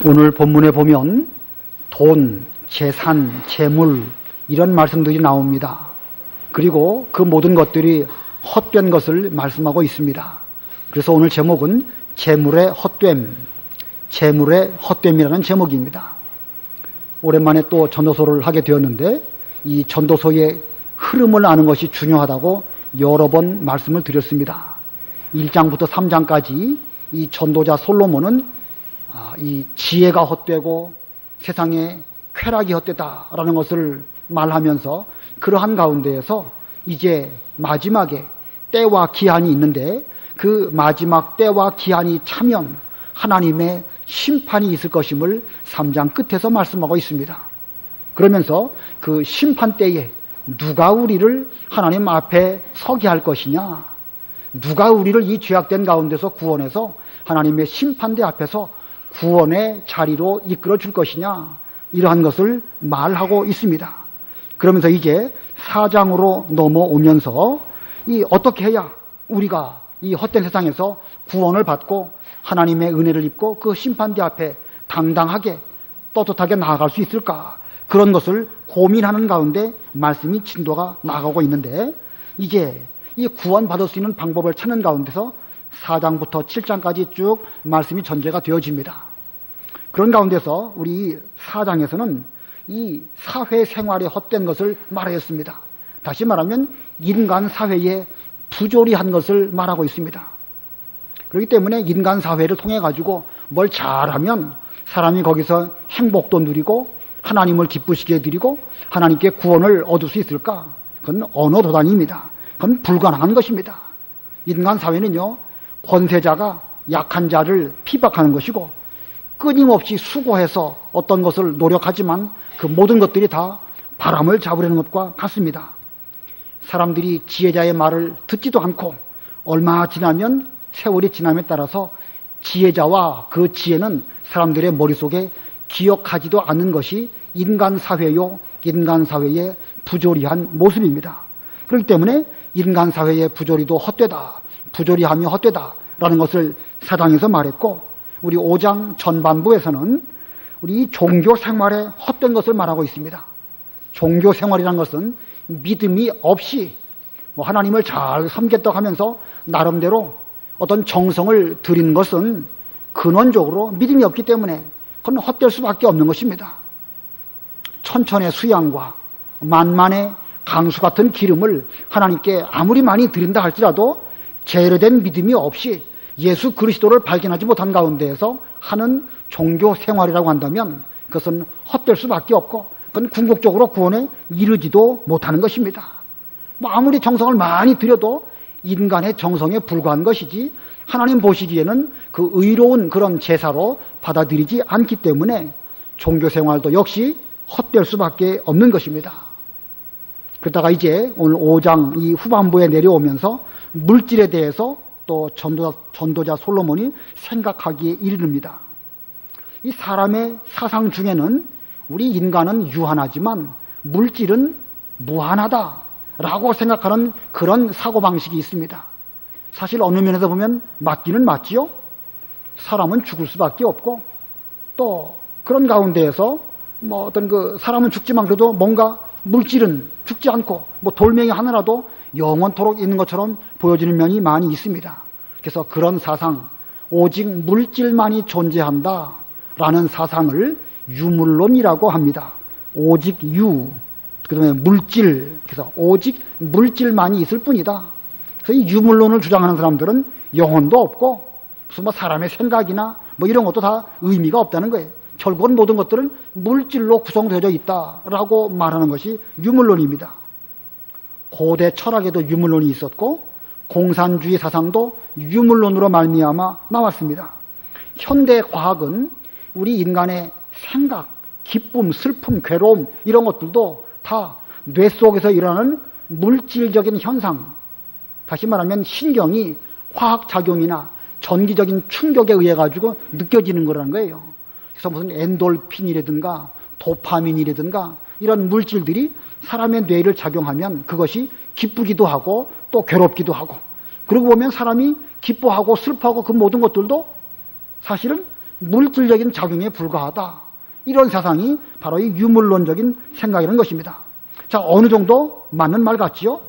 오늘 본문에 보면 돈, 재산, 재물 이런 말씀들이 나옵니다. 그리고 그 모든 것들이 헛된 것을 말씀하고 있습니다. 그래서 오늘 제목은 재물의 헛됨, 재물의 헛됨이라는 제목입니다. 오랜만에 또 전도서를 하게 되었는데 이 전도서의 흐름을 아는 것이 중요하다고 여러 번 말씀을 드렸습니다. 1장부터 3장까지 이 전도자 솔로몬은 이 지혜가 헛되고 세상에 쾌락이 헛되다라는 것을 말하면서 그러한 가운데에서 이제 마지막에 때와 기한이 있는데 그 마지막 때와 기한이 차면 하나님의 심판이 있을 것임을 3장 끝에서 말씀하고 있습니다. 그러면서 그 심판 때에 누가 우리를 하나님 앞에 서게 할 것이냐, 누가 우리를 이 죄악된 가운데서 구원해서 하나님의 심판대 앞에서 구원의 자리로 이끌어 줄 것이냐, 이러한 것을 말하고 있습니다. 그러면서 이제 4장으로 넘어오면서 이 어떻게 해야 우리가 이 헛된 세상에서 구원을 받고 하나님의 은혜를 입고 그 심판대 앞에 당당하게 떳떳하게 나아갈 수 있을까, 그런 것을 고민하는 가운데 말씀이 진도가 나가고 있는데, 이제 이 구원받을 수 있는 방법을 찾는 가운데서 4장부터 7장까지 쭉 말씀이 전개가 되어집니다. 그런 가운데서 우리 4장에서는 이 사회생활의 헛된 것을 말하였습니다. 다시 말하면 인간 사회의 부조리한 것을 말하고 있습니다. 그렇기 때문에 인간 사회를 통해 가지고 뭘 잘하면 사람이 거기서 행복도 누리고 하나님을 기쁘시게 해드리고 하나님께 구원을 얻을 수 있을까? 그건 언어 도단입니다. 그건 불가능한 것입니다. 인간 사회는요, 권세자가 약한 자를 피박하는 것이고 끊임없이 수고해서 어떤 것을 노력하지만 그 모든 것들이 다 바람을 잡으려는 것과 같습니다. 사람들이 지혜자의 말을 듣지도 않고 얼마 지나면, 세월이 지남에 따라서 지혜자와 그 지혜는 사람들의 머릿속에 기억하지도 않는 것이 인간 사회요, 인간 사회의 부조리한 모습입니다. 그렇기 때문에 인간 사회의 부조리도 헛되다, 부조리함이 헛되다라는 것을 4장에서 말했고, 우리 5장 전반부에서는 우리 종교 생활의 헛된 것을 말하고 있습니다. 종교 생활이라는 것은 믿음이 없이 하나님을 잘 섬겼다고 하면서 나름대로 어떤 정성을 들이는 것은 근원적으로 믿음이 없기 때문에 그건 헛될 수밖에 없는 것입니다. 천천의 수양과 만만의 강수 같은 기름을 하나님께 아무리 많이 드린다 할지라도 제대로 된 믿음이 없이 예수 그리스도를 발견하지 못한 가운데에서 하는 종교 생활이라고 한다면 그것은 헛될 수밖에 없고 그건 궁극적으로 구원에 이르지도 못하는 것입니다. 아무리 정성을 많이 들여도 인간의 정성에 불과한 것이지 하나님 보시기에는 그 의로운 그런 제사로 받아들이지 않기 때문에 종교 생활도 역시 헛될 수밖에 없는 것입니다. 그러다가 이제 오늘 5장 이 후반부에 내려오면서 물질에 대해서 또 전도자 솔로몬이 생각하기에 이르릅니다. 이 사람의 사상 중에는 우리 인간은 유한하지만 물질은 무한하다라고 생각하는 그런 사고방식이 있습니다. 사실 어느 면에서 보면 맞기는 맞지요. 사람은 죽을 수밖에 없고 또 그런 가운데에서 어떤 그 사람은 죽지만 그래도 뭔가 물질은 죽지 않고 돌멩이 하나라도 영원토록 있는 것처럼 보여지는 면이 많이 있습니다. 그래서 그런 사상, 오직 물질만이 존재한다라는 사상을 유물론이라고 합니다. 오직 유, 그다음에 물질, 그래서 오직 물질만이 있을 뿐이다. 그래서 이 유물론을 주장하는 사람들은 영혼도 없고 무슨 사람의 생각이나 이런 것도 다 의미가 없다는 거예요. 결국은 모든 것들은 물질로 구성되어 있다라고 말하는 것이 유물론입니다. 고대 철학에도 유물론이 있었고 공산주의 사상도 유물론으로 말미암아 나왔습니다. 현대 과학은 우리 인간의 생각, 기쁨, 슬픔, 괴로움 이런 것들도 다 뇌 속에서 일어나는 물질적인 현상, 다시 말하면 신경이 화학작용이나 전기적인 충격에 의해 가지고 느껴지는 거라는 거예요. 그래서 무슨 엔돌핀이라든가 도파민이라든가 이런 물질들이 사람의 뇌를 작용하면 그것이 기쁘기도 하고 또 괴롭기도 하고, 그러고 보면 사람이 기뻐하고 슬퍼하고 그 모든 것들도 사실은 물질적인 작용에 불과하다. 이런 세상이 바로 이 유물론적인 생각이라는 것입니다. 자, 어느 정도 맞는 말 같지요?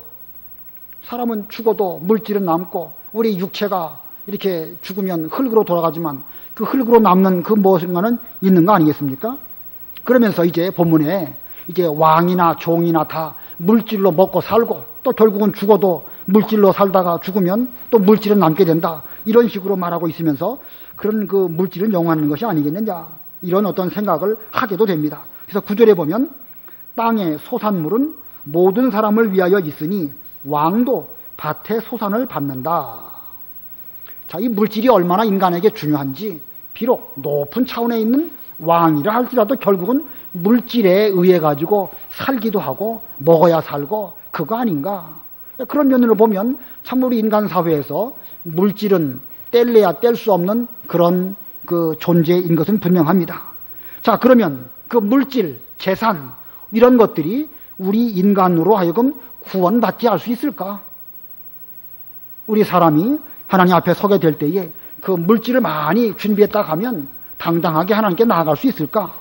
사람은 죽어도 물질은 남고 우리 육체가 이렇게 죽으면 흙으로 돌아가지만 그 흙으로 남는 그 무엇인가는 있는 거 아니겠습니까? 그러면서 이제 본문에 이제 왕이나 종이나 다 물질로 먹고 살고 또 결국은 죽어도 물질로 살다가 죽으면 또 물질은 남게 된다. 이런 식으로 말하고 있으면서 그런 그 물질은 영원한 것이 아니겠느냐. 이런 어떤 생각을 하게도 됩니다. 그래서 구절에 보면 땅의 소산물은 모든 사람을 위하여 있으니 왕도 밭의 소산을 받는다. 자, 이 물질이 얼마나 인간에게 중요한지 비록 높은 차원에 있는 왕이라 할지라도 결국은 물질에 의해 가지고 살기도 하고 먹어야 살고 그거 아닌가. 그런 면으로 보면 참 우리 인간 사회에서 물질은 뗄래야 뗄 수 없는 그런 그 존재인 것은 분명합니다. 자, 그러면 그 물질, 재산 이런 것들이 우리 인간으로 하여금 구원받게 할 수 있을까? 우리 사람이 하나님 앞에 서게 될 때에 그 물질을 많이 준비했다 가면 당당하게 하나님께 나아갈 수 있을까?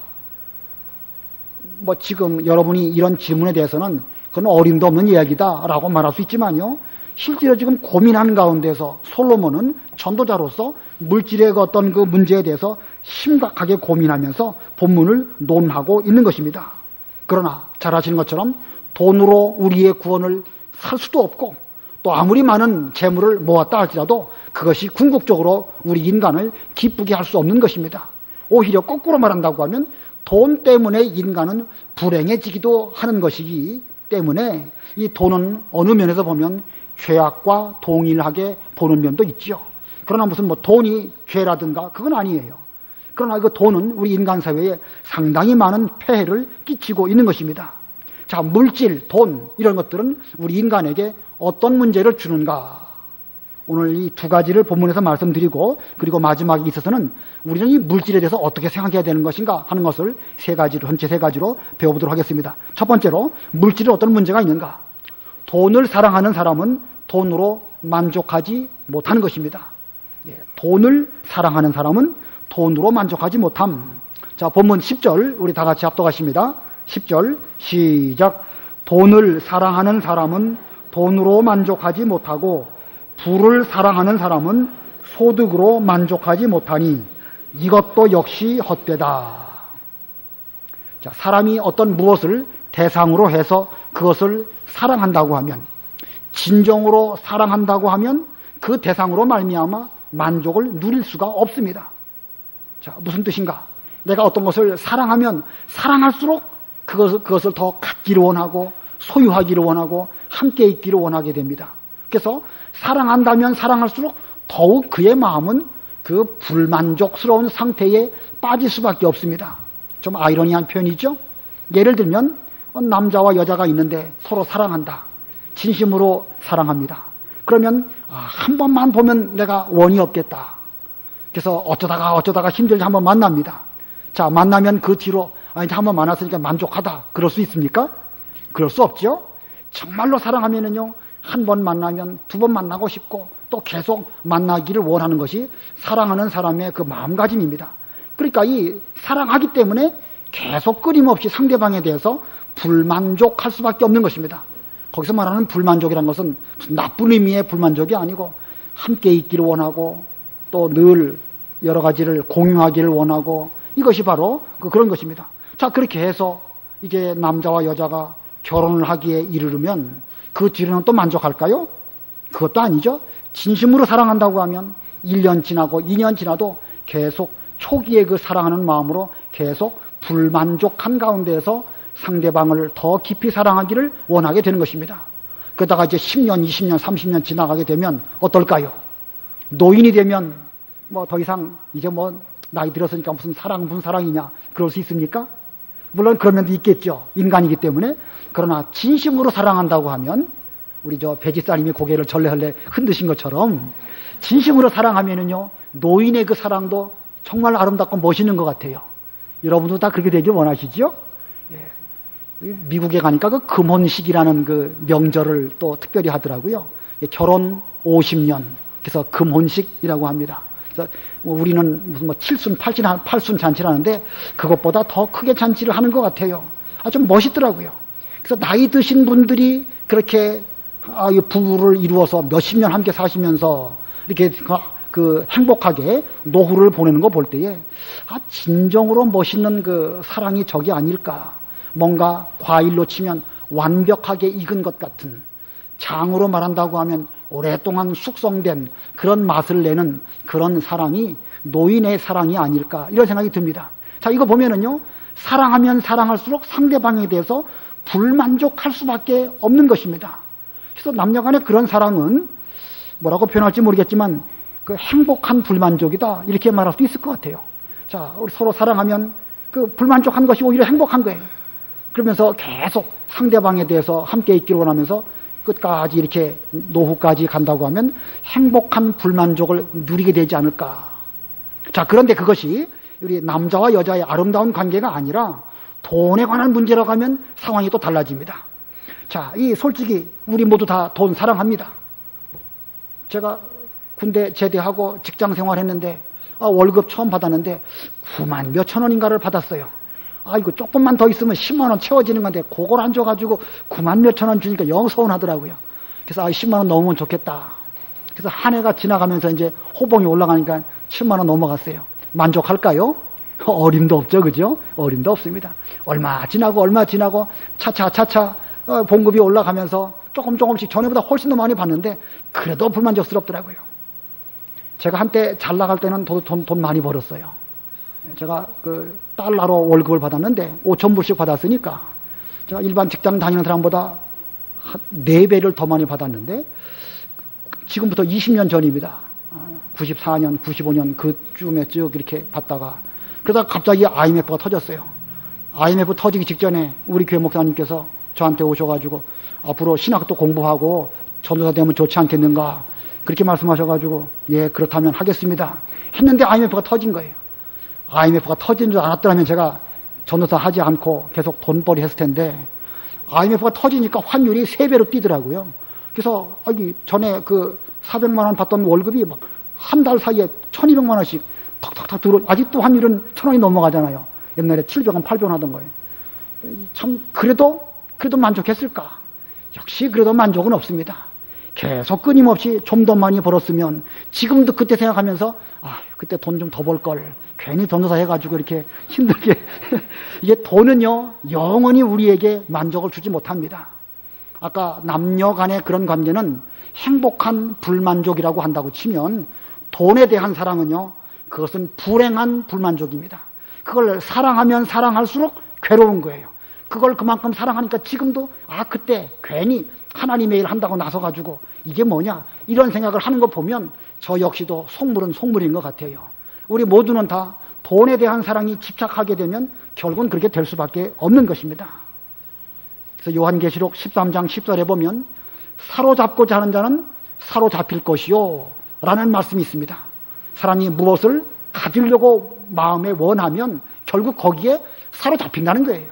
뭐 지금 여러분이 이런 질문에 대해서는 그건 어림도 없는 이야기다라고 말할 수 있지만요. 실제로 지금 고민하는 가운데서 솔로몬은 전도자로서 물질의 어떤 그 문제에 대해서 심각하게 고민하면서 본문을 논하고 있는 것입니다. 그러나 잘 아시는 것처럼 돈으로 우리의 구원을 살 수도 없고 또 아무리 많은 재물을 모았다 할지라도 그것이 궁극적으로 우리 인간을 기쁘게 할 수 없는 것입니다. 오히려 거꾸로 말한다고 하면 돈 때문에 인간은 불행해지기도 하는 것이기 때문에 이 돈은 어느 면에서 보면 죄악과 동일하게 보는 면도 있죠. 그러나 무슨 뭐 돈이 죄라든가 그건 아니에요. 그러나 그 돈은 우리 인간 사회에 상당히 많은 폐해를 끼치고 있는 것입니다. 자, 물질, 돈 이런 것들은 우리 인간에게 어떤 문제를 주는가? 오늘 이 두 가지를 본문에서 말씀드리고 그리고 마지막에 있어서는 우리는 이 물질에 대해서 어떻게 생각해야 되는 것인가 하는 것을 전체 세 가지로 배워보도록 하겠습니다. 첫 번째로 물질에 어떤 문제가 있는가? 돈을 사랑하는 사람은 돈으로 만족하지 못하는 것입니다. 돈을 사랑하는 사람은 돈으로 만족하지 못함. 자, 본문 10절 우리 다 같이 합독하십니다. 10절 시작. 돈을 사랑하는 사람은 돈으로 만족하지 못하고 부를 사랑하는 사람은 소득으로 만족하지 못하니 이것도 역시 헛되다. 자, 사람이 어떤 무엇을 대상으로 해서 그것을 사랑한다고 하면, 진정으로 사랑한다고 하면 그 대상으로 말미암아 만족을 누릴 수가 없습니다. 자, 무슨 뜻인가? 내가 어떤 것을 사랑하면 사랑할수록 그것을 더 갖기를 원하고 소유하기를 원하고 함께 있기를 원하게 됩니다. 그래서 사랑한다면 사랑할수록 더욱 그의 마음은 그 불만족스러운 상태에 빠질 수밖에 없습니다. 좀 아이러니한 표현이죠? 예를 들면 남자와 여자가 있는데 서로 사랑한다. 진심으로 사랑합니다. 그러면 한 번만 보면 내가 원이 없겠다. 그래서 어쩌다가 힘들게 한번 만납니다. 자, 만나면 그 뒤로 이제 한번 만났으니까 만족하다. 그럴 수 있습니까? 그럴 수 없죠. 정말로 사랑하면은요, 한 번 만나면 두 번 만나고 싶고 또 계속 만나기를 원하는 것이 사랑하는 사람의 그 마음가짐입니다. 그러니까 이 사랑하기 때문에 계속 끊임없이 상대방에 대해서 불만족할 수밖에 없는 것입니다. 거기서 말하는 불만족이라는 것은 무슨 나쁜 의미의 불만족이 아니고 함께 있기를 원하고 또 늘 여러 가지를 공유하기를 원하고 이것이 바로 그런 것입니다. 자, 그렇게 해서 이제 남자와 여자가 결혼을 하기에 이르르면 그 뒤로는 또 만족할까요? 그것도 아니죠. 진심으로 사랑한다고 하면 1년 지나고 2년 지나도 계속 초기에 그 사랑하는 마음으로 계속 불만족한 가운데에서 상대방을 더 깊이 사랑하기를 원하게 되는 것입니다. 그러다가 이제 10년, 20년, 30년 지나가게 되면 어떨까요? 노인이 되면 뭐 더 이상 이제 뭐 나이 들었으니까 무슨 사랑이냐 그럴 수 있습니까? 물론 그런 면도 있겠죠. 인간이기 때문에. 그러나 진심으로 사랑한다고 하면 우리 배지사님이 고개를 절레절레 흔드신 것처럼 진심으로 사랑하면은요, 노인의 그 사랑도 정말 아름답고 멋있는 것 같아요. 여러분도 다 그렇게 되길 원하시죠? 예. 미국에 가니까 그 금혼식이라는 그 명절을 또 특별히 하더라고요. 결혼 50년. 그래서 금혼식이라고 합니다. 그래서 우리는 무슨 뭐 칠순, 팔순 잔치를 하는데 그것보다 더 크게 잔치를 하는 것 같아요. 아주 멋있더라고요. 그래서 나이 드신 분들이 그렇게 부부를 이루어서 몇십 년 함께 사시면서 이렇게 행복하게 노후를 보내는 거 볼 때에 진정으로 멋있는 그 사랑이 저게 아닐까. 뭔가 과일로 치면 완벽하게 익은 것 같은, 장으로 말한다고 하면 오랫동안 숙성된 그런 맛을 내는 그런 사랑이 노인의 사랑이 아닐까, 이런 생각이 듭니다. 자, 이거 보면은요, 사랑하면 사랑할수록 상대방에 대해서 불만족할 수밖에 없는 것입니다. 그래서 남녀간의 그런 사랑은 뭐라고 표현할지 모르겠지만 그 행복한 불만족이다, 이렇게 말할 수도 있을 것 같아요. 자, 우리 서로 사랑하면 그 불만족한 것이 오히려 행복한 거예요. 그러면서 계속 상대방에 대해서 함께 있기로 원하면서 끝까지 이렇게 노후까지 간다고 하면 행복한 불만족을 누리게 되지 않을까. 자, 그런데 그것이 우리 남자와 여자의 아름다운 관계가 아니라 돈에 관한 문제라고 하면 상황이 또 달라집니다. 자, 솔직히 우리 모두 다 돈 사랑합니다. 제가 군대 제대하고 직장 생활했는데 월급 처음 받았는데 9만 몇천 원인가를 받았어요. 이거 조금만 더 있으면 10만 원 채워지는 건데 그걸 안 줘가지고 9만 몇천 원 주니까 영 서운하더라고요. 그래서 10만 원 넘으면 좋겠다. 그래서 한 해가 지나가면서 이제 호봉이 올라가니까 10만 원 넘어갔어요. 만족할까요? 어림도 없죠, 그죠? 어림도 없습니다. 얼마 지나고 차차 봉급이 올라가면서 조금씩 전에보다 훨씬 더 많이 받는데 그래도 불만족스럽더라고요. 제가 한때 잘 나갈 때는 돈 많이 벌었어요. 제가 그 달러로 월급을 받았는데 5,000불씩 받았으니까 제가 일반 직장 다니는 사람보다 4배를 더 많이 받았는데 지금부터 20년 전입니다. 94년, 95년 그쯤에 쭉 이렇게 받다가 그러다가 갑자기 IMF가 터졌어요. IMF 터지기 직전에 우리 교회 목사님께서 저한테 오셔가지고 앞으로 신학도 공부하고 전도사 되면 좋지 않겠는가 그렇게 말씀하셔가지고 예, 그렇다면 하겠습니다 했는데 IMF가 터진 거예요. IMF가 터진 줄 알았더라면 제가 전도사 하지 않고 계속 돈벌이 했을 텐데 IMF가 터지니까 환율이 3배로 뛰더라고요. 그래서 전에 그 400만 원 받던 월급이 막 한 달 사이에 1,200만 원씩 턱턱턱 아직도 환율은 1,000원이 넘어가잖아요. 옛날에 700원, 800원 하던 거예요. 참 그래도 만족했을까? 역시 그래도 만족은 없습니다. 계속 끊임없이 좀 더 많이 벌었으면 지금도 그때 생각하면서 그때 돈 좀 더 벌 걸 괜히 전도사 해가지고 이렇게 힘들게 이게 돈은요 영원히 우리에게 만족을 주지 못합니다. 아까 남녀 간의 그런 관계는 행복한 불만족이라고 한다고 치면 돈에 대한 사랑은요 그것은 불행한 불만족입니다. 그걸 사랑하면 사랑할수록 괴로운 거예요. 그걸 그만큼 사랑하니까 지금도 그때 괜히 하나님의 일 한다고 나서가지고 이게 뭐냐 이런 생각을 하는 거 보면 저 역시도 속물은 속물인 것 같아요. 우리 모두는 다 돈에 대한 사랑이 집착하게 되면 결국은 그렇게 될 수밖에 없는 것입니다. 그래서 요한계시록 13장 10절에 보면 사로잡고자 하는 자는 사로잡힐 것이요 라는 말씀이 있습니다. 사람이 무엇을 가지려고 마음에 원하면 결국 거기에 사로잡힌다는 거예요.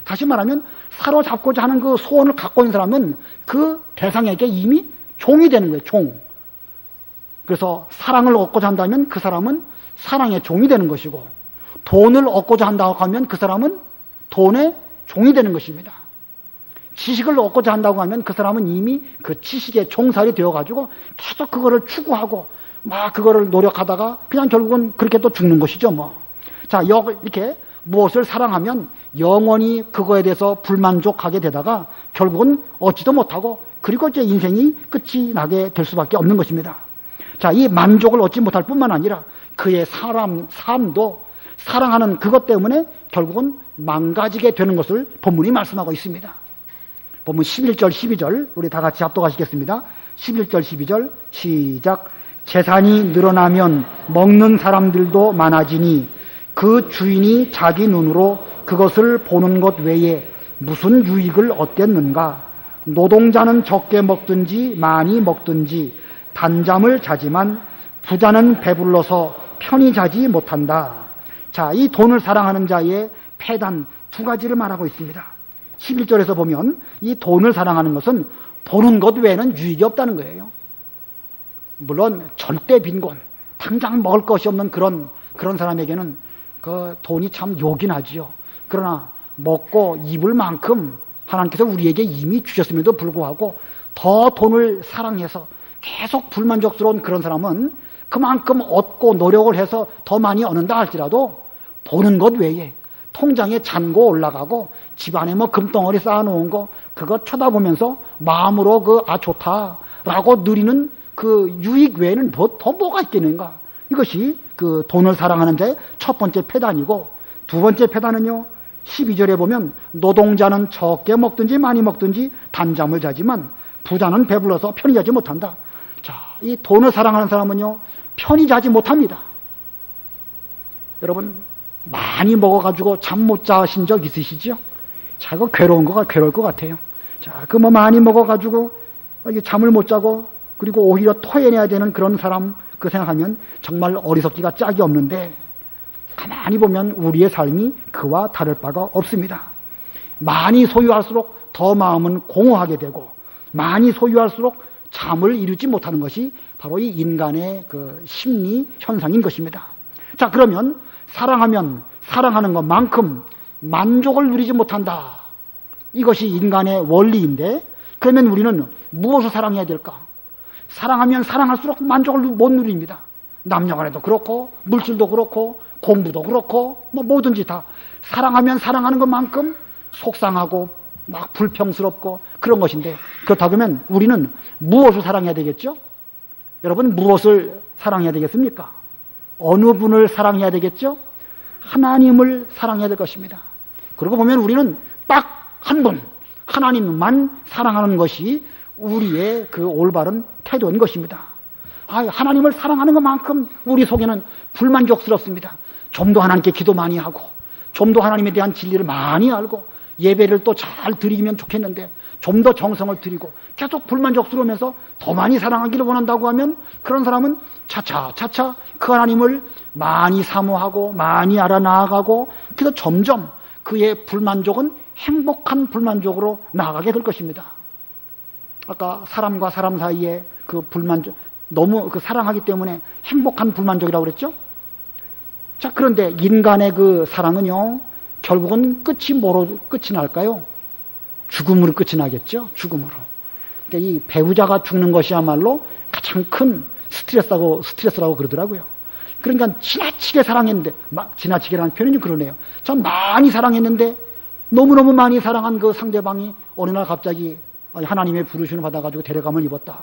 다시 말하면 사로잡고자 하는 그 소원을 갖고 있는 사람은 그 대상에게 이미 종이 되는 거예요. 종. 그래서 사랑을 얻고자 한다면 그 사람은 사랑의 종이 되는 것이고 돈을 얻고자 한다고 하면 그 사람은 돈의 종이 되는 것입니다. 지식을 얻고자 한다고 하면 그 사람은 이미 그 지식의 종살이 되어가지고 계속 그거를 추구하고 막 그거를 노력하다가 그냥 결국은 그렇게 또 죽는 것이죠 뭐. 자, 이렇게 무엇을 사랑하면 영원히 그거에 대해서 불만족하게 되다가 결국은 얻지도 못하고 그리고 이제 인생이 끝이 나게 될 수밖에 없는 것입니다. 자, 이 만족을 얻지 못할 뿐만 아니라 그의 삶도 사랑하는 그것 때문에 결국은 망가지게 되는 것을 본문이 말씀하고 있습니다. 본문 11절 12절 우리 다 같이 합독하시겠습니다. 11절 12절 시작. 재산이 늘어나면 먹는 사람들도 많아지니 그 주인이 자기 눈으로 그것을 보는 것 외에 무슨 유익을 얻겠는가. 노동자는 적게 먹든지 많이 먹든지 단잠을 자지만 부자는 배불러서 편히 자지 못한다. 자, 이 돈을 사랑하는 자의 폐단 2가지를 말하고 있습니다. 11절에서 보면 이 돈을 사랑하는 것은 보는 것 외에는 유익이 없다는 거예요. 물론 절대 빈곤, 당장 먹을 것이 없는 그런 사람에게는 그 돈이 참 욕이 나지요. 그러나 먹고 입을 만큼 하나님께서 우리에게 이미 주셨음에도 불구하고 더 돈을 사랑해서 계속 불만족스러운 그런 사람은 그만큼 얻고 노력을 해서 더 많이 얻는다 할지라도 보는 것 외에 통장에 잔고 올라가고 집안에 뭐 금덩어리 쌓아놓은 거 그거 쳐다보면서 마음으로 좋다라고 누리는 그 유익 외에는 더 뭐가 있겠는가. 이것이 그 돈을 사랑하는 자의 첫 번째 패단이고, 두 번째 패단은요 12절에 보면 노동자는 적게 먹든지 많이 먹든지 단잠을 자지만 부자는 배불러서 편히 자지 못한다. 자, 이 돈을 사랑하는 사람은요 편히 자지 못합니다. 여러분 많이 먹어가지고 잠 못 자신 적 있으시죠? 자, 그거 괴로울 것 같아요. 자, 그 뭐 많이 먹어가지고 잠을 못 자고 그리고 오히려 토해내야 되는 그런 사람 그 생각하면 정말 어리석기가 짝이 없는데, 가만히 보면 우리의 삶이 그와 다를 바가 없습니다. 많이 소유할수록 더 마음은 공허하게 되고, 많이 소유할수록 잠을 이루지 못하는 것이 바로 이 인간의 그 심리 현상인 것입니다. 자, 그러면 사랑하면 사랑하는 것만큼 만족을 누리지 못한다. 이것이 인간의 원리인데, 그러면 우리는 무엇을 사랑해야 될까? 사랑하면 사랑할수록 만족을 못 누립니다. 남녀간에도 그렇고 물질도 그렇고 공부도 그렇고 뭐 뭐든지 다 사랑하면 사랑하는 것만큼 속상하고 막 불평스럽고 그런 것인데, 그렇다고 하면 우리는 무엇을 사랑해야 되겠죠? 여러분 무엇을 사랑해야 되겠습니까? 어느 분을 사랑해야 되겠죠? 하나님을 사랑해야 될 것입니다. 그러고 보면 우리는 딱 한 분, 하나님만 사랑하는 것이 우리의 그 올바른 태도인 것입니다. 하나님을 사랑하는 것만큼 우리 속에는 불만족스럽습니다. 좀 더 하나님께 기도 많이 하고, 좀 더 하나님에 대한 진리를 많이 알고, 예배를 또 잘 드리면 좋겠는데 좀 더 정성을 들이고 계속 불만족스러우면서 더 많이 사랑하기를 원한다고 하면, 그런 사람은 차차 그 하나님을 많이 사모하고 많이 알아나가고, 그래서 점점 그의 불만족은 행복한 불만족으로 나아가게 될 것입니다. 아까 사람과 사람 사이에 그 불만족, 너무 그 사랑하기 때문에 행복한 불만족이라고 그랬죠? 자, 그런데 인간의 그 사랑은요 결국은 끝이 뭐로 끝이 날까요? 죽음으로 끝이 나겠죠? 죽음으로. 그러니까 이 배우자가 죽는 것이야말로 가장 큰 스트레스라고 그러더라고요. 그러니까 지나치게 사랑했는데, 지나치게라는 표현이 그러네요. 참 많이 사랑했는데 너무너무 많이 사랑한 그 상대방이 어느 날 갑자기 하나님의 부르심을 받아가지고 데려감을 입었다.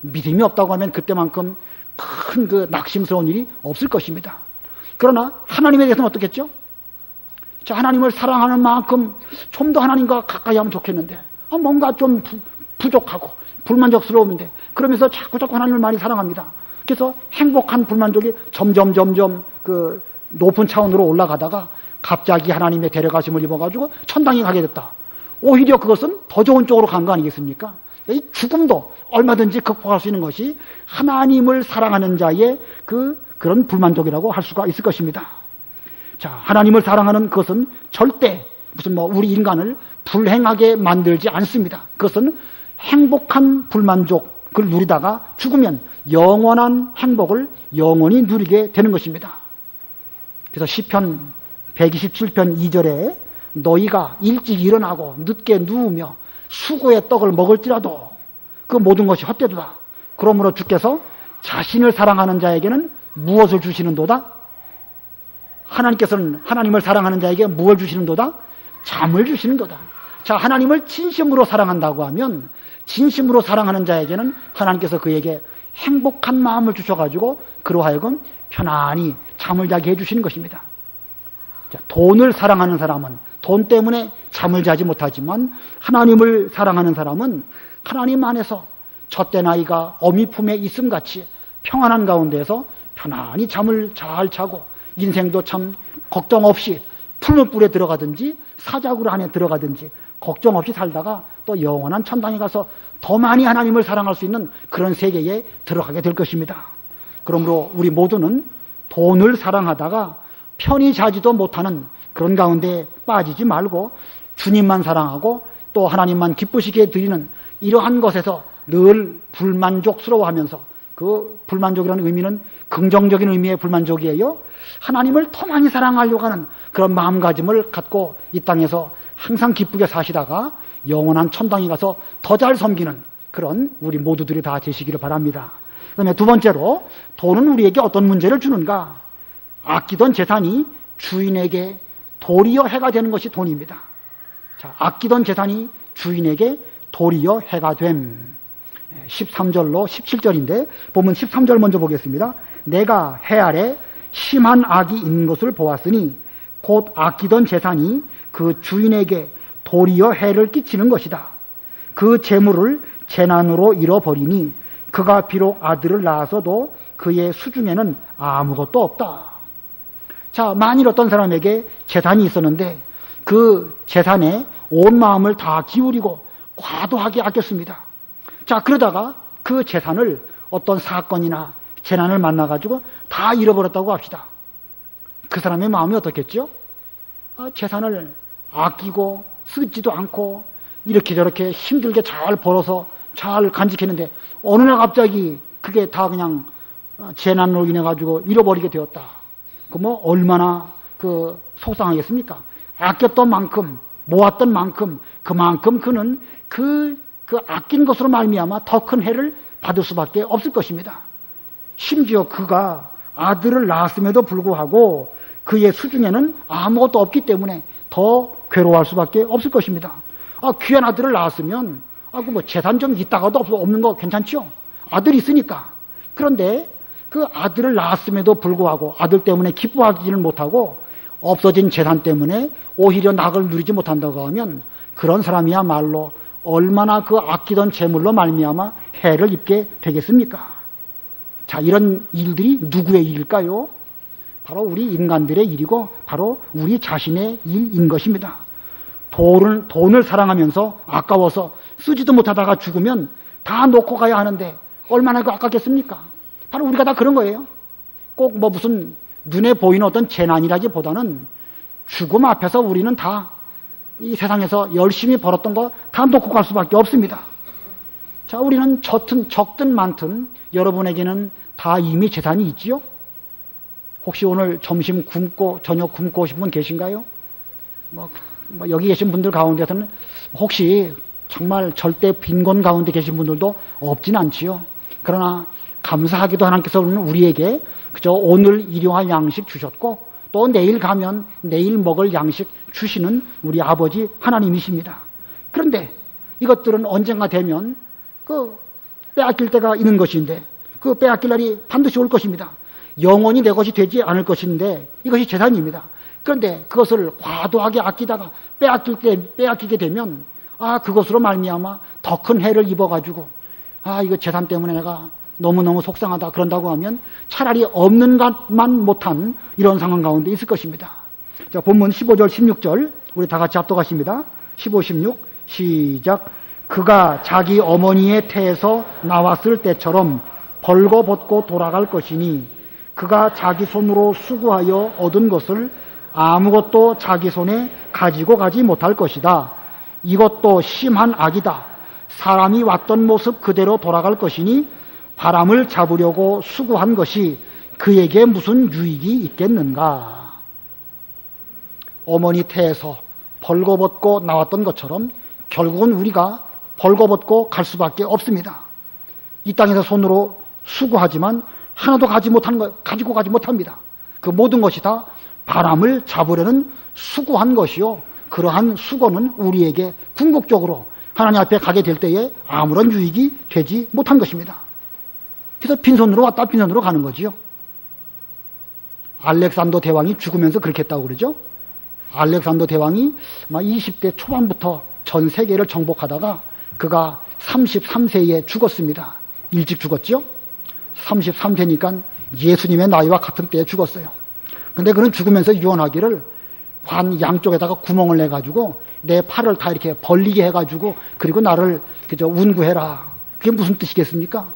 믿음이 없다고 하면 그때만큼 큰 그 낙심스러운 일이 없을 것입니다. 그러나 하나님에 대해서는 어떻겠죠? 자, 하나님을 사랑하는 만큼 좀 더 하나님과 가까이 하면 좋겠는데, 뭔가 좀 부족하고 불만족스러운데, 그러면서 자꾸 하나님을 많이 사랑합니다. 그래서 행복한 불만족이 점점 그 높은 차원으로 올라가다가 갑자기 하나님의 데려가심을 입어가지고 천당에 가게 됐다. 오히려 그것은 더 좋은 쪽으로 간 거 아니겠습니까? 이 죽음도 얼마든지 극복할 수 있는 것이 하나님을 사랑하는 자의 그런 불만족이라고 할 수가 있을 것입니다. 자, 하나님을 사랑하는 것은 절대 우리 인간을 불행하게 만들지 않습니다. 그것은 행복한 불만족을 누리다가 죽으면 영원한 행복을 영원히 누리게 되는 것입니다. 그래서 시편 127편 2절에 너희가 일찍 일어나고 늦게 누우며 수고의 떡을 먹을지라도 그 모든 것이 헛되도다. 그러므로 주께서 자신을 사랑하는 자에게는 무엇을 주시는도다? 하나님께서는 하나님을 사랑하는 자에게 무엇을 주시는도다? 잠을 주시는도다. 자, 하나님을 진심으로 사랑한다고 하면 진심으로 사랑하는 자에게는 하나님께서 그에게 행복한 마음을 주셔가지고 그로 하여금 편안히 잠을 자게 해주시는 것입니다. 자, 돈을 사랑하는 사람은 돈 때문에 잠을 자지 못하지만, 하나님을 사랑하는 사람은 하나님 안에서 젖된 아이가 어미 품에 있음같이 평안한 가운데에서 편안히 잠을 잘 자고, 인생도 참 걱정 없이 풀무불에 들어가든지 사자굴 안에 들어가든지 걱정 없이 살다가 또 영원한 천당에 가서 더 많이 하나님을 사랑할 수 있는 그런 세계에 들어가게 될 것입니다. 그러므로 우리 모두는 돈을 사랑하다가 편히 자지도 못하는 그런 가운데 빠지지 말고 주님만 사랑하고 또 하나님만 기쁘시게 드리는 이러한 것에서 늘 불만족스러워하면서 그 불만족이라는 의미는 긍정적인 의미의 불만족이에요. 하나님을 더 많이 사랑하려고 하는 그런 마음가짐을 갖고 이 땅에서 항상 기쁘게 사시다가 영원한 천당에 가서 더 잘 섬기는 그런 우리 모두들이 다 되시기를 바랍니다. 그 다음에 두 번째로, 돈은 우리에게 어떤 문제를 주는가? 아끼던 재산이 주인에게 도리어 해가 되는 것이 돈입니다. 자, 아끼던 재산이 주인에게 도리어 해가 됨. 13절로 17절인데 보면 13절 먼저 보겠습니다. 내가 해 아래 심한 악이 있는 것을 보았으니 곧 아끼던 재산이 그 주인에게 도리어 해를 끼치는 것이다. 그 재물을 재난으로 잃어버리니 그가 비록 아들을 낳았어도 그의 수중에는 아무것도 없다. 자, 만일 어떤 사람에게 재산이 있었는데 그 재산에 온 마음을 다 기울이고 과도하게 아꼈습니다. 자, 그러다가 그 재산을 어떤 사건이나 재난을 만나가지고 다 잃어버렸다고 합시다. 그 사람의 마음이 어떻겠죠? 재산을 아끼고 쓰지도 않고 이렇게 저렇게 힘들게 잘 벌어서 잘 간직했는데 어느 날 갑자기 그게 다 그냥 재난으로 인해 가지고 잃어버리게 되었다. 그 뭐 얼마나 그 속상하겠습니까? 아꼈던 만큼, 모았던 만큼, 그만큼 그는 그 아낀 것으로 말미암아 더 큰 해를 받을 수밖에 없을 것입니다. 심지어 그가 아들을 낳았음에도 불구하고 그의 수중에는 아무것도 없기 때문에 더 괴로워할 수밖에 없을 것입니다. 귀한 아들을 낳았으면 뭐 재산 좀 있다가도 없는 거 괜찮죠? 아들이 있으니까. 그런데 그 아들을 낳았음에도 불구하고 아들 때문에 기뻐하지는 못하고 없어진 재산 때문에 오히려 낙을 누리지 못한다고 하면 그런 사람이야말로 얼마나 그 아끼던 재물로 말미암아 해를 입게 되겠습니까? 자, 이런 일들이 누구의 일일까요? 바로 우리 인간들의 일이고 바로 우리 자신의 일인 것입니다. 돈을 사랑하면서 아까워서 쓰지도 못하다가 죽으면 다 놓고 가야 하는데 얼마나 아깝겠습니까? 바로 우리가 다 그런 거예요. 꼭 뭐 무슨 눈에 보이는 어떤 재난이라기보다는 죽음 앞에서 우리는 다 이 세상에서 열심히 벌었던 거 다 놓고 갈 수밖에 없습니다. 자, 우리는 적든 많든 여러분에게는 다 이미 재산이 있지요? 혹시 오늘 점심 굶고 저녁 굶고 오신 분 계신가요? 뭐 여기 계신 분들 가운데서는 혹시 정말 절대 빈곤 가운데 계신 분들도 없진 않지요. 그러나 감사하기도 하나님께서는 우리에게 그저 오늘 일용할 양식 주셨고 또 내일 가면 내일 먹을 양식 주시는 우리 아버지 하나님이십니다. 그런데 이것들은 언젠가 되면 빼앗길 때가 있는 것인데 그 빼앗길 날이 반드시 올 것입니다. 영원히 내 것이 되지 않을 것인데 이것이 재산입니다. 그런데 그것을 과도하게 아끼다가 빼앗기게 되면 그것으로 말미암아 더 큰 해를 입어가지고 이거 재산 때문에 내가 너무너무 속상하다 그런다고 하면 차라리 없는 것만 못한 이런 상황 가운데 있을 것입니다. 자, 본문 15절 16절 우리 다 같이 합독하십니다. 15, 16 시작. 그가 자기 어머니의 태에서 나왔을 때처럼 벌거벗고 돌아갈 것이니 그가 자기 손으로 수고하여 얻은 것을 아무것도 자기 손에 가지고 가지 못할 것이다. 이것도 심한 악이다. 사람이 왔던 모습 그대로 돌아갈 것이니 바람을 잡으려고 수고한 것이 그에게 무슨 유익이 있겠는가. 어머니 태에서 벌거벗고 나왔던 것처럼 결국은 우리가 벌거벗고 갈 수밖에 없습니다. 이 땅에서 손으로 수고하지만 하나도 가지고 가지 못합니다. 그 모든 것이 다 바람을 잡으려는 수고한 것이요. 그러한 수고는 우리에게 궁극적으로 하나님 앞에 가게 될 때에 아무런 유익이 되지 못한 것입니다. 그래서 빈손으로 왔다 빈손으로 가는 거지요. 알렉산더 대왕이 죽으면서 그렇게 했다고 그러죠. 알렉산더 대왕이 20대 초반부터 전 세계를 정복하다가 그가 33세에 죽었습니다. 일찍 죽었죠. 33세니까 예수님의 나이와 같은 때에 죽었어요. 근데 그는 죽으면서 유언하기를 관 양쪽에다가 구멍을 내가지고 내 팔을 다 이렇게 벌리게 해가지고 그리고 나를 그저 운구해라. 그게 무슨 뜻이겠습니까?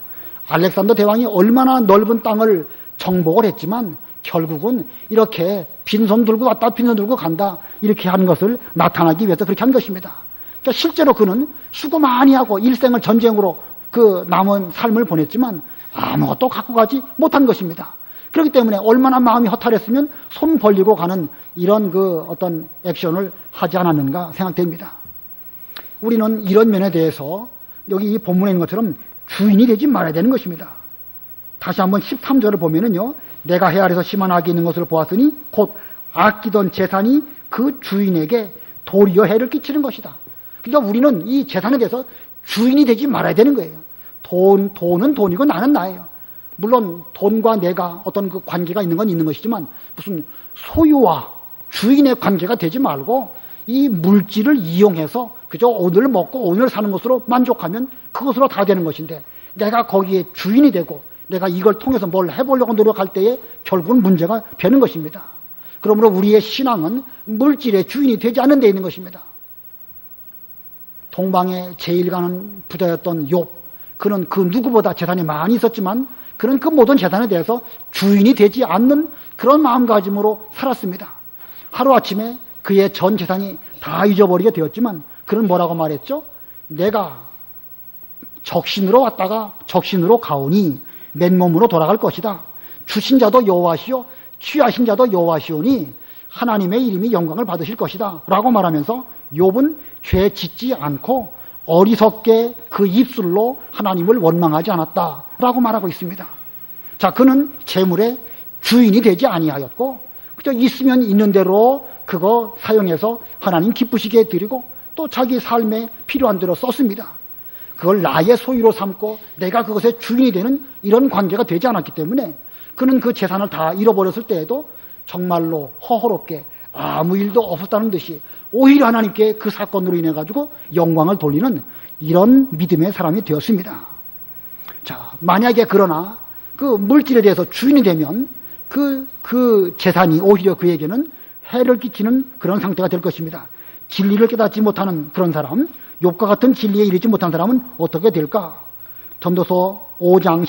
알렉산더 대왕이 얼마나 넓은 땅을 정복을 했지만 결국은 이렇게 빈손 들고 왔다 빈손 들고 간다 이렇게 하는 것을 나타나기 위해서 그렇게 한 것입니다. 그러니까 실제로 그는 수고 많이 하고 일생을 전쟁으로 그 남은 삶을 보냈지만 아무것도 갖고 가지 못한 것입니다. 그렇기 때문에 얼마나 마음이 허탈했으면 손 벌리고 가는 이런 그 어떤 액션을 하지 않았는가 생각됩니다. 우리는 이런 면에 대해서 여기 이 본문에 있는 것처럼 주인이 되지 말아야 되는 것입니다. 다시 한번 13절을 보면은요, 내가 해 아래서 심한 악이 있는 것을 보았으니 곧 아끼던 재산이 그 주인에게 도리어 해를 끼치는 것이다. 그러니까 우리는 이 재산에 대해서 주인이 되지 말아야 되는 거예요. 돈은 돈이고 나는 나예요. 물론 돈과 내가 어떤 그 관계가 있는 건 있는 것이지만 무슨 소유와 주인의 관계가 되지 말고 이 물질을 이용해서 그저 오늘 먹고 오늘 사는 것으로 만족하면 그것으로 다 되는 것인데, 내가 거기에 주인이 되고 내가 이걸 통해서 뭘 해보려고 노력할 때에 결국은 문제가 되는 것입니다. 그러므로 우리의 신앙은 물질의 주인이 되지 않는 데 있는 것입니다. 동방의 제일 가는 부자였던 욥, 그는 그 누구보다 재산이 많이 있었지만 그는 그 모든 재산에 대해서 주인이 되지 않는 그런 마음가짐으로 살았습니다. 하루아침에 그의 전 재산이 다 잊어버리게 되었지만 그는 뭐라고 말했죠? 내가 적신으로 왔다가 적신으로 가오니 맨몸으로 돌아갈 것이다. 주신 자도 여호와시요 취하신 자도 여호와시오니 하나님의 이름이 영광을 받으실 것이다 라고 말하면서 욥은 죄 짓지 않고 어리석게 그 입술로 하나님을 원망하지 않았다 라고 말하고 있습니다. 자, 그는 재물의 주인이 되지 아니하였고 그저 있으면 있는 대로 그거 사용해서 하나님 기쁘시게 드리고 또 자기 삶에 필요한 대로 썼습니다. 그걸 나의 소유로 삼고 내가 그것의 주인이 되는 이런 관계가 되지 않았기 때문에 그는 그 재산을 다 잃어버렸을 때에도 정말로 허허롭게 아무 일도 없었다는 듯이 오히려 하나님께 그 사건으로 인해 가지고 영광을 돌리는 이런 믿음의 사람이 되었습니다. 자, 만약에 그러나 그 물질에 대해서 주인이 되면 그 재산이 오히려 그에게는 해를 끼치는 그런 상태가 될 것입니다. 진리를 깨닫지 못하는 그런 사람, 욥과 같은 진리에 이르지 못한 사람은 어떻게 될까? 전도서 5장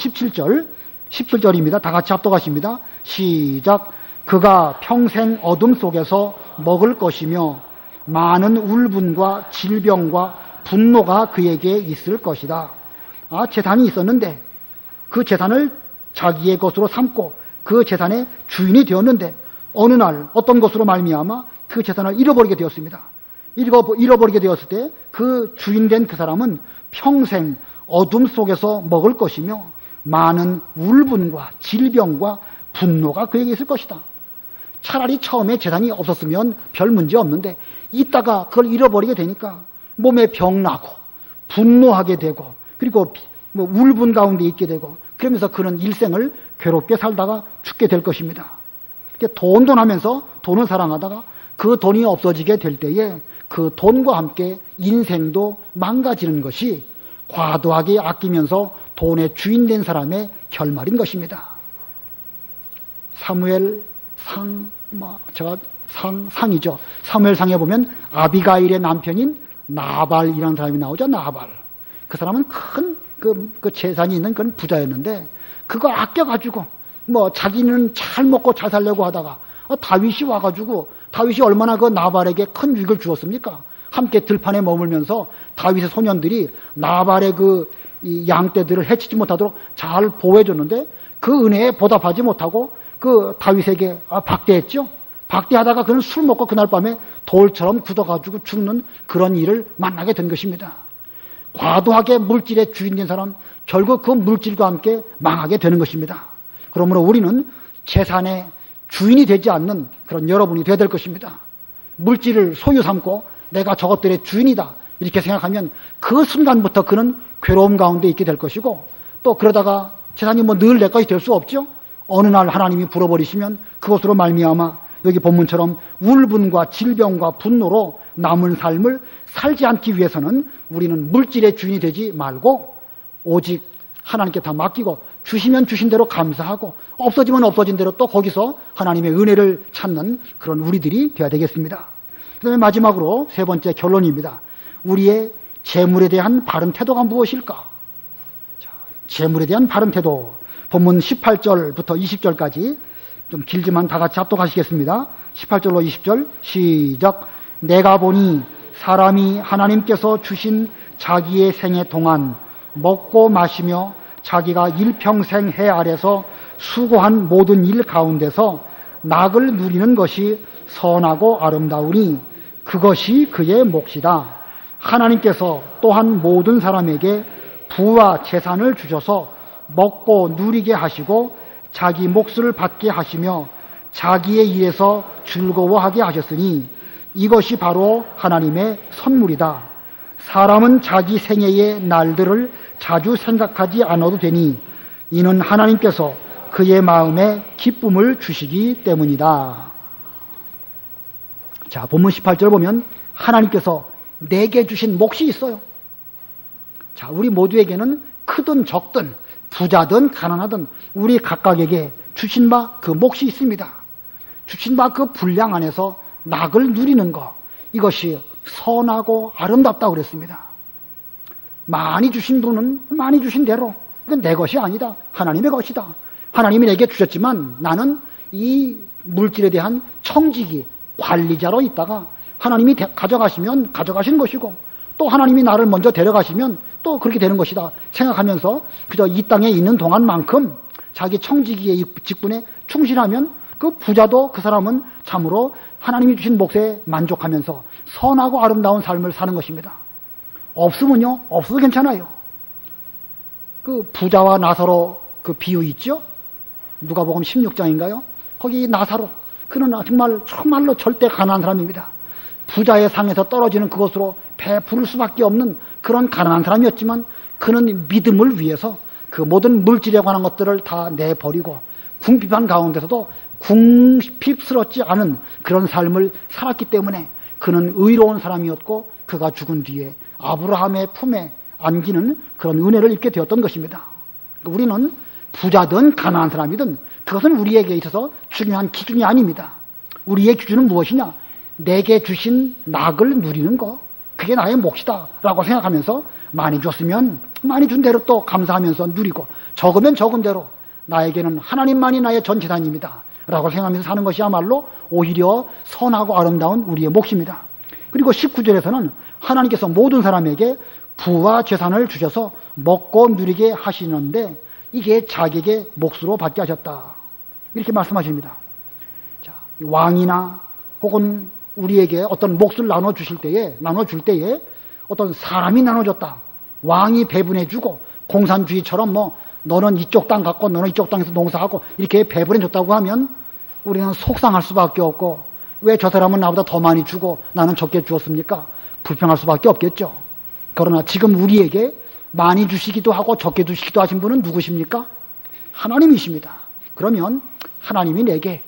17절입니다. 다 같이 합독하십니다. 시작. 그가 평생 어둠 속에서 먹을 것이며 많은 울분과 질병과 분노가 그에게 있을 것이다. 재산이 있었는데 그 재산을 자기의 것으로 삼고 그 재산의 주인이 되었는데 어느 날 어떤 것으로 말미암아 그 재산을 잃어버리게 되었습니다. 잃어버리게 되었을 때 그 주인된 그 사람은 평생 어둠 속에서 먹을 것이며 많은 울분과 질병과 분노가 그에게 있을 것이다. 차라리 처음에 재산이 없었으면 별 문제 없는데 이따가 그걸 잃어버리게 되니까 몸에 병 나고 분노하게 되고 그리고 울분 가운데 있게 되고 그러면서 그는 일생을 괴롭게 살다가 죽게 될 것입니다. 돈돈 하면서 돈을 사랑하다가 그 돈이 없어지게 될 때에 그 돈과 함께 인생도 망가지는 것이 과도하게 아끼면서 돈의 주인 된 사람의 결말인 것입니다. 상이죠. 사무엘상에 보면 아비가일의 남편인 나발이라는 사람이 나오죠. 나발. 그 사람은 큰 그 재산이 있는 그런 부자였는데 그거 아껴가지고 자기는 잘 먹고 잘 살려고 하다가 다윗이 와가지고 다윗이 얼마나 그 나발에게 큰 유익을 주었습니까? 함께 들판에 머물면서 다윗의 소년들이 나발의 이 양떼들을 해치지 못하도록 잘 보호해줬는데 그 은혜에 보답하지 못하고 그 다윗에게 박대했죠. 박대하다가 그는 술 먹고 그날 밤에 돌처럼 굳어가지고 죽는 그런 일을 만나게 된 것입니다. 과도하게 물질의 주인된 사람 결국 그 물질과 함께 망하게 되는 것입니다. 그러므로 우리는 재산의 주인이 되지 않는 그런 여러분이 되어야 될 것입니다. 물질을 소유 삼고 내가 저것들의 주인이다 이렇게 생각하면 그 순간부터 그는 괴로움 가운데 있게 될 것이고 또 그러다가 재산이 늘 내 것이 될 수 없죠. 어느 날 하나님이 불어버리시면 그것으로 말미암아 여기 본문처럼 울분과 질병과 분노로 남은 삶을 살지 않기 위해서는 우리는 물질의 주인이 되지 말고 오직 하나님께 다 맡기고 주시면 주신 대로 감사하고 없어지면 없어진 대로 또 거기서 하나님의 은혜를 찾는 그런 우리들이 되어야 되겠습니다. 그 다음에 마지막으로 세 번째 결론입니다. 우리의 재물에 대한 바른 태도가 무엇일까? 재물에 대한 바른 태도. 본문 18절부터 20절까지 좀 길지만 다 같이 합독하시겠습니다. 18절로 20절 시작. 내가 보니 사람이 하나님께서 주신 자기의 생애 동안 먹고 마시며 자기가 일평생 해 아래서 수고한 모든 일 가운데서 낙을 누리는 것이 선하고 아름다우니 그것이 그의 몫이다. 하나님께서 또한 모든 사람에게 부와 재산을 주셔서 먹고 누리게 하시고 자기 몫을 받게 하시며 자기의 일에서 즐거워하게 하셨으니 이것이 바로 하나님의 선물이다. 사람은 자기 생애의 날들을 자주 생각하지 않아도 되니 이는 하나님께서 그의 마음에 기쁨을 주시기 때문이다. 자, 본문 18절 보면 하나님께서 내게 주신 몫이 있어요. 자, 우리 모두에게는 크든 적든 부자든 가난하든 우리 각각에게 주신 바 그 몫이 있습니다. 주신 바 그 분량 안에서 낙을 누리는 것, 이것이 선하고 아름답다고 그랬습니다. 많이 주신 분은 많이 주신 대로, 이건 내 것이 아니다. 하나님의 것이다. 하나님이 내게 주셨지만 나는 이 물질에 대한 청지기, 관리자로 있다가 하나님이 가져가시면 가져가시는 것이고 또 하나님이 나를 먼저 데려가시면 또 그렇게 되는 것이다 생각하면서 그저 이 땅에 있는 동안만큼 자기 청지기의 직분에 충실하면 그 부자도 그 사람은 참으로 하나님이 주신 몫에 만족하면서 선하고 아름다운 삶을 사는 것입니다. 없으면요, 없어도 괜찮아요. 그 부자와 나사로 그 비유 있죠? 누가복음 16장인가요? 거기 나사로, 그는 정말로 절대 가난한 사람입니다. 부자의 상에서 떨어지는 그것으로 배부를 수밖에 없는 그런 가난한 사람이었지만 그는 믿음을 위해서 그 모든 물질에 관한 것들을 다 내버리고 궁핍한 가운데서도 궁핍스럽지 않은 그런 삶을 살았기 때문에 그는 의로운 사람이었고 그가 죽은 뒤에 아브라함의 품에 안기는 그런 은혜를 입게 되었던 것입니다. 우리는 부자든 가난한 사람이든 그것은 우리에게 있어서 중요한 기준이 아닙니다. 우리의 기준은 무엇이냐? 내게 주신 낙을 누리는 것, 그게 나의 몫이다 라고 생각하면서 많이 줬으면 많이 준 대로 또 감사하면서 누리고 적으면 적은 대로 나에게는 하나님만이 나의 전 재산입니다 라고 생각하면서 사는 것이야말로 오히려 선하고 아름다운 우리의 몫입니다. 그리고 19절에서는 하나님께서 모든 사람에게 부와 재산을 주셔서 먹고 누리게 하시는데 이게 자기에게 몫으로 받게 하셨다 이렇게 말씀하십니다. 자, 왕이나 혹은 우리에게 어떤 몫을 나눠줄 때에 어떤 사람이 나눠줬다. 왕이 배분해주고 공산주의처럼 너는 이쪽 땅 갖고 너는 이쪽 땅에서 농사하고 이렇게 배분해줬다고 하면 우리는 속상할 수밖에 없고 왜 저 사람은 나보다 더 많이 주고 나는 적게 주었습니까? 불평할 수밖에 없겠죠. 그러나 지금 우리에게 많이 주시기도 하고 적게 주시기도 하신 분은 누구십니까? 하나님이십니다. 그러면 하나님이 내게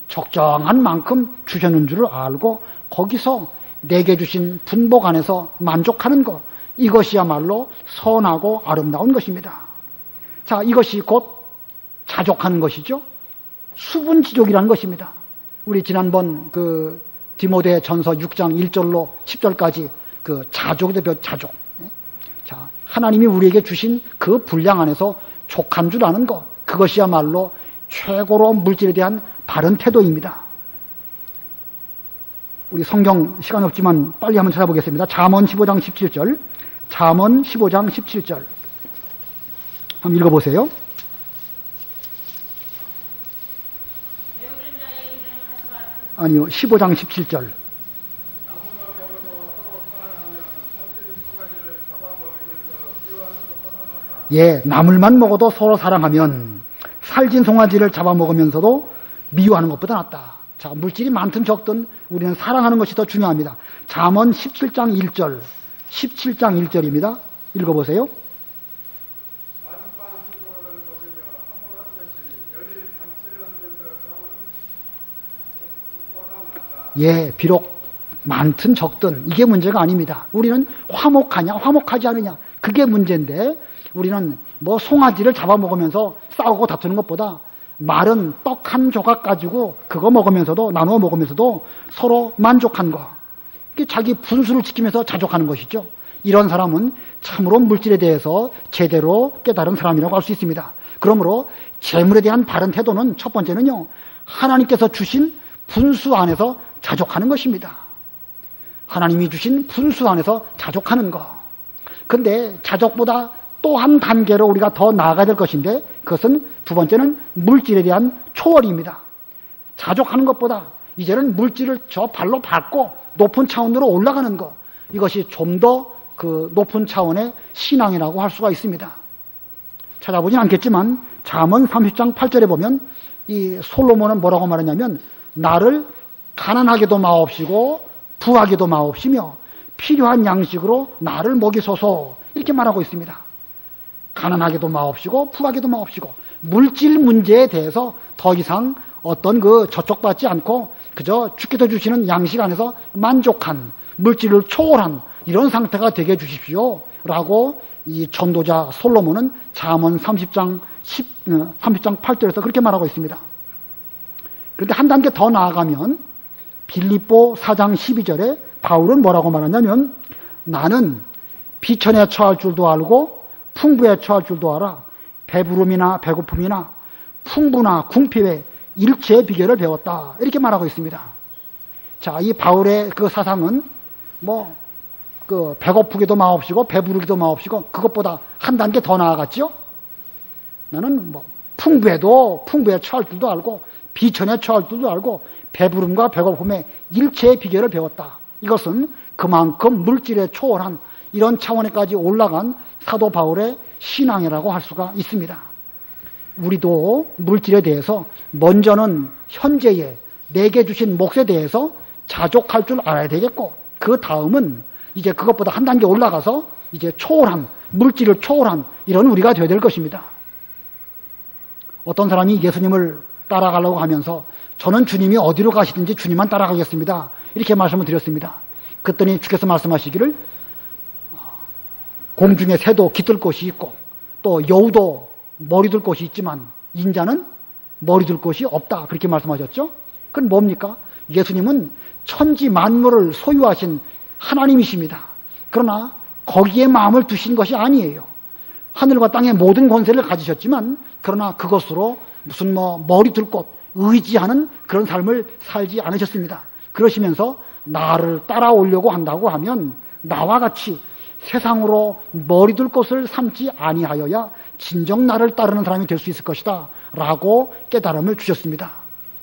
적정한 만큼 주셨는 줄을 알고 거기서 내게 주신 분복 안에서 만족하는 것, 이것이야말로 선하고 아름다운 것입니다. 자, 이것이 곧 자족하는 것이죠. 수분지족이라는 것입니다. 우리 지난번 그 디모데 전서 6장 1절로 10절까지 그 자족에 대한 자족. 자, 하나님이 우리에게 주신 그 분량 안에서 족한 줄 아는 것, 그것이야말로 최고로 물질에 대한 바른 태도입니다. 우리 성경 시간이 없지만 빨리 한번 찾아보겠습니다. 잠언 15장 17절. 잠언 15장 17절. 한번 읽어보세요. 아니요, 15장 17절. 예, 나물만 먹어도 서로 사랑하면 살진 송아지를 잡아먹으면서도 미워하는 것보다 낫다. 자, 물질이 많든 적든 우리는 사랑하는 것이 더 중요합니다. 잠언 17장 1절, 17장 1절입니다. 읽어보세요. 예, 비록 많든 적든 이게 문제가 아닙니다. 우리는 화목하냐 화목하지 않느냐 그게 문제인데 우리는 송아지를 잡아먹으면서 싸우고 다투는 것보다 마른 떡 한 조각 가지고 그거 먹으면서도 나누어 먹으면서도 서로 만족한 거, 자기 분수를 지키면서 자족하는 것이죠. 이런 사람은 참으로 물질에 대해서 제대로 깨달은 사람이라고 할 수 있습니다. 그러므로 재물에 대한 바른 태도는 첫 번째는요, 하나님께서 주신 분수 안에서 자족하는 것입니다. 하나님이 주신 분수 안에서 자족하는 거. 근데 자족보다 또 한 단계로 우리가 더 나아가야 될 것인데, 그것은 두 번째는 물질에 대한 초월입니다. 자족하는 것보다 이제는 물질을 저 발로 밟고 높은 차원으로 올라가는 것, 이것이 좀 더 그 높은 차원의 신앙이라고 할 수가 있습니다. 찾아보진 않겠지만 잠언 30장 8절에 보면 이 솔로몬은 뭐라고 말하냐면, 나를 가난하게도 마옵시고 부하게도 마옵시며 필요한 양식으로 나를 먹이소서, 이렇게 말하고 있습니다. 가난하게도 마옵시고 부하게도 마옵시고, 물질 문제에 대해서 더 이상 어떤 그 저촉받지 않고 그저 주께서 주시는 양식 안에서 만족한, 물질을 초월한 이런 상태가 되게 해주십시오 라고 이 전도자 솔로몬은 잠언 30장 8절에서 그렇게 말하고 있습니다. 그런데 한 단계 더 나아가면 빌립보 4장 12절에 바울은 뭐라고 말하냐면, 나는 비천에 처할 줄도 알고 풍부에 처할 줄도 알아 배부름이나 배고픔이나 풍부나 궁핍의 일체의 비결을 배웠다, 이렇게 말하고 있습니다. 자, 이 바울의 그 사상은 그 배고프기도 마옵시고 배부르기도 마옵시고, 그것보다 한 단계 더 나아갔죠. 나는 풍부에 처할 줄도 알고 비천에 처할 줄도 알고 배부름과 배고픔의 일체의 비결을 배웠다. 이것은 그만큼 물질에 초월한 이런 차원에까지 올라간 사도 바울의 신앙이라고 할 수가 있습니다. 우리도 물질에 대해서 먼저는 현재의 내게 주신 몫에 대해서 자족할 줄 알아야 되겠고, 그 다음은 이제 그것보다 한 단계 올라가서 이제 초월한, 물질을 초월한 이런 우리가 되어야 될 것입니다. 어떤 사람이 예수님을 따라가려고 하면서 저는 주님이 어디로 가시든지 주님만 따라가겠습니다, 이렇게 말씀을 드렸습니다. 그랬더니 주께서 말씀하시기를, 공중에 새도 깃들 곳이 있고 또 여우도 머리 둘 곳이 있지만 인자는 머리 둘 곳이 없다, 그렇게 말씀하셨죠. 그건 뭡니까? 예수님은 천지 만물을 소유하신 하나님이십니다. 그러나 거기에 마음을 두신 것이 아니에요. 하늘과 땅의 모든 권세를 가지셨지만, 그러나 그것으로 무슨 머리 둘 곳 의지하는 그런 삶을 살지 않으셨습니다. 그러시면서 나를 따라오려고 한다고 하면 나와 같이 세상으로 머리 둘 곳을 삼지 아니하여야 진정 나를 따르는 사람이 될 수 있을 것이다 라고 깨달음을 주셨습니다.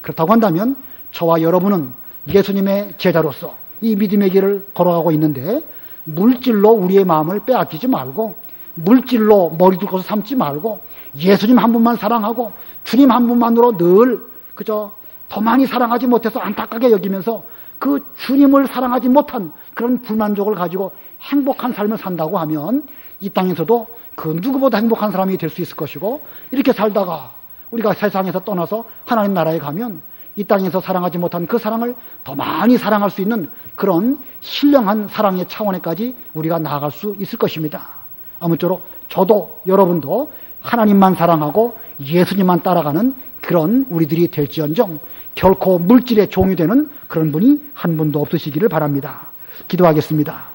그렇다고 한다면 저와 여러분은 예수님의 제자로서 이 믿음의 길을 걸어가고 있는데, 물질로 우리의 마음을 빼앗기지 말고, 물질로 머리 둘 곳을 삼지 말고, 예수님 한 분만 사랑하고 주님 한 분만으로 늘 그저 더 많이 사랑하지 못해서 안타깝게 여기면서 그 주님을 사랑하지 못한 그런 불만족을 가지고 행복한 삶을 산다고 하면 이 땅에서도 그 누구보다 행복한 사람이 될 수 있을 것이고, 이렇게 살다가 우리가 세상에서 떠나서 하나님 나라에 가면 이 땅에서 사랑하지 못한 그 사랑을 더 많이 사랑할 수 있는 그런 신령한 사랑의 차원에까지 우리가 나아갈 수 있을 것입니다. 아무쪼록 저도 여러분도 하나님만 사랑하고 예수님만 따라가는 그런 우리들이 될지언정 결코 물질의 종이 되는 그런 분이 한 분도 없으시기를 바랍니다. 기도하겠습니다.